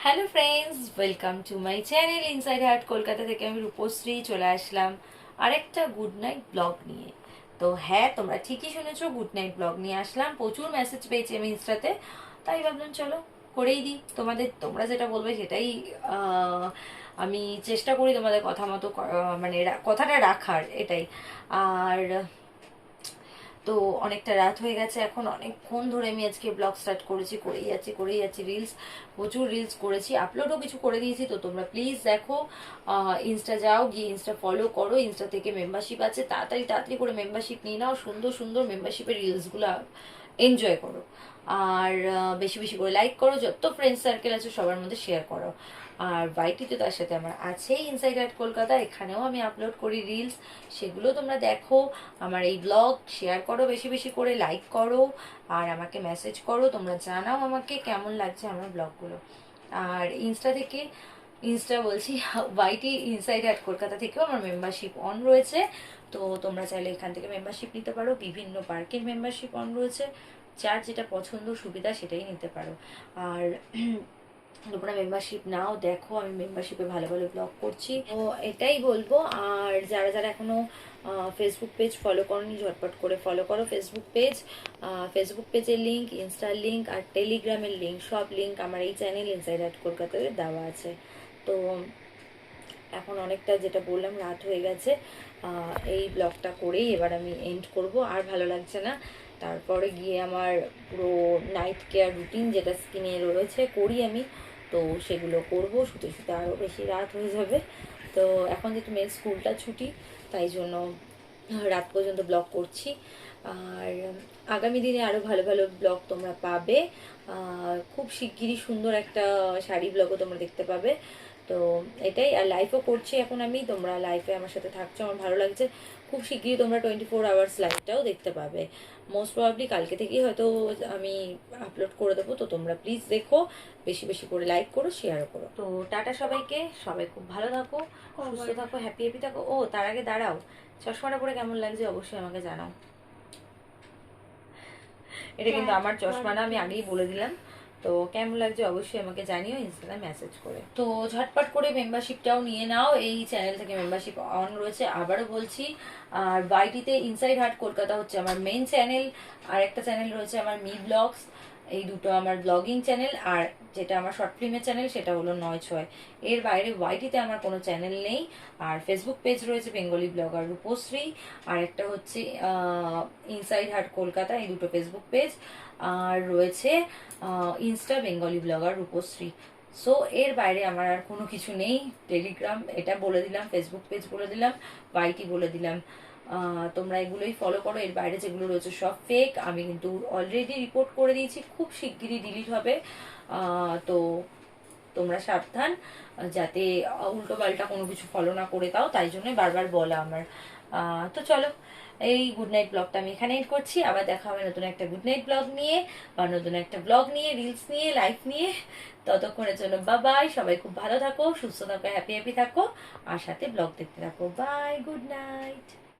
Hello friends, welcome to my channel inside heart. Kolkata থেকে আমি রূপশ্রী চলে আসলাম আরেকটা গুড নাইট ব্লগ নিয়ে। তো হ্যাঁ, তোমরা ঠিকই শুনেছো, গুড নাইট ব্লগ নিয়ে আসলাম। প্রচুর মেসেজ পেয়েছি আমি ইনস্টাতে, তাই ভাবলাম চলো করেই দিই। তোমরা যেটা বলবে সেটাই আমি চেষ্টা করি তোমাদের কথা মতো মানে কথাটা রাখার, এটাই। আর তো অনেকটা রাত হয়ে গেছে এখন, অনেকক্ষণ ধরে আমি আজকে ব্লগ স্টার্ট করেছি, করেই যাচ্ছি রিলস। প্রচুর রিলস করেছি, আপলোডও কিছু করে দিয়েছি। তো তোমরা প্লিজ দেখো, ইনস্টা যাও, গিয়ে ইনস্টা ফলো করো। ইনস্টা থেকে মেম্বারশিপ আছে, তাড়াতাড়ি তাড়াতাড়ি করে মেম্বারশিপ নিয়ে নাও। সুন্দর সুন্দর মেম্বারশিপের রিলসগুলো এনজয় করো। আর বেশি বেশি করে লাইক করো, যত ফ্রেন্ড সার্কেল আছে সবার মধ্যে শেয়ার করো। আর বাইটি তো তার সাথে আমার আছেই, ইনসাইড আউট কলকাতা, এখানেও আমি আপলোড করি রিলস, সেগুলো তোমরা দেখো। আমার এই ব্লগ শেয়ার করো, বেশি বেশি করে লাইক করো, আর আমাকে মেসেজ করো, তোমরা জানাও আমাকে কেমন লাগছে আমার ব্লগগুলো। আর ইনস্টা বলছি ওয়াইটি ইনসাইড অ্যাট কলকাতা থেকেও আমার মেম্বারশিপ অন রয়েছে। তো তোমরা চাইলে এখান থেকে মেম্বারশিপ নিতে পারো, বিভিন্ন পার্কের মেম্বারশিপ অন রয়েছে, যার যেটা পছন্দ সুবিধা সেটাই নিতে পারো। আর তোমরা মেম্বারশিপ নাও, দেখো আমি মেম্বারশিপে ভালো ভালো ব্লগ করছি। তো এটাই বলবো। আর যারা যারা এখনো ফেসবুক পেজ ফলো করনি, ঝটপট করে ফলো করো ফেসবুক পেজের লিঙ্ক, ইনস্টার লিঙ্ক আর টেলিগ্রামের লিঙ্ক, সব লিঙ্ক আমার এই চ্যানেল ইনসাইড আউট কলকাতাতে দেওয়া আছে। তো এখন অনেকটা, যেটা বললাম, রাত হয়ে গেছে। এই ব্লগটা করেই এবার আমি এন্ড করব, আর ভালো লাগছে না। তারপরে গিয়ে আমার পুরো নাইট কেয়ার রুটিন যেটা স্কিনে রয়েছে করি আমি, তো সেগুলো করব। শুতে শুতে আরও বেশি রাত হয়ে যাবে। তো এখন যেহেতু মেয়ের স্কুলটা ছুটি, তাই জন্য রাত পর্যন্ত ব্লগ করছি। আর আগামী দিনে আরও ভালো ভালো ব্লগ তোমরা পাবে। খুব শিগগিরই সুন্দর একটা শাড়ি ব্লগও তোমরা দেখতে পাবে। তো এটাই। আর লাইভও করছি এখন আমি, তোমরা লাইভে আমার সাথে থাকছো, আমার ভালো লাগছে। খুব শিগগিরই তোমরা 24 আওয়ার্স লাইভটাও দেখতে পাবে। মোস্ট প্রবাবলি কালকে থেকেই হয়তো আমি আপলোড করে দেবো। তো তোমরা প্লিজ দেখো, বেশি বেশি করে লাইক করো, শেয়ারও করো। তো টাটা সবাইকে, সবাই খুব ভালো থাকো, সুস্থ থাকো, হ্যাপি হ্যাপি থাকো। ও, তার আগে দাঁড়াও, চশমাটা পরে কেমন লাগছে অবশ্যই আমাকে জানাও। এটা কিন্তু আমার চশমা না, আমি আগেই বলে দিলাম। তো কেমন লাগছে অবশ্যই আমাকে জানিও ইনস্টাগ্রাম মেসেজ করে। তো ঝটপট করে মেম্বারশিপটাও নিয়ে নাও, এই চ্যানেল থেকে মেম্বারশিপ অন রয়েছে, আবারও বলছি। আর বাইটিতে ইনসাইড হার্ট কলকাতা হচ্ছে আমার মেন চ্যানেল, আর একটা চ্যানেল রয়েছে আমার মি ব্লগস। এই দুটো আমার ব্লগিং চ্যানেল। আর যেটা আমার শর্ট ফিল্মের চ্যানেল সেটা হলো ৯/৬। এর বাইরে ওয়াইটিতে আমার কোনো চ্যানেল নেই। আর ফেসবুক পেজ রয়েছে বেঙ্গলি ব্লগার রূপশ্রী, আর একটা হচ্ছে ইনসাইড হার্ট কলকাতা, এই দুটো ফেসবুক পেজ। আর রয়েছে Insta Bengali blogger Rupashree. So এর বাইরে আমার আর কোনো কিছু নেই। টেলিগ্রাম এটা বলে দিলাম, ফেসবুক পেজ বলে দিলাম, ওয়াইটি বলে দিলাম। তোমরা এগুলোই ফলো করো। এর বাইরে যেগুলো রয়েছে সব ফেক, আমি কিন্তু অলরেডি রিপোর্ট করে দিয়েছি, খুব শিগগিরই ডিলিট হবে। তো তোমরা সাবধান, যাতে উল্টো পাল্টা কোনো কিছু ফলো না করে দাও, তাই জন্য বারবার বলা আমার। তো চলো, এই গুড নাইট ব্লগটা আমি এখানে এড করছি। আবার দেখা হবে নতুন একটা গুড নাইট ব্লগ নিয়ে, বা নতুন একটা ব্লগ নিয়ে, রিলস নিয়ে, লাইফ নিয়ে। ততক্ষণের জন্য বাই, সবাই খুব ভালো থাকো, সুস্থ থাকো, হ্যাপি হ্যাপি থাকো, আর সাথে ব্লগ দেখতে থাকো। Bye, good night.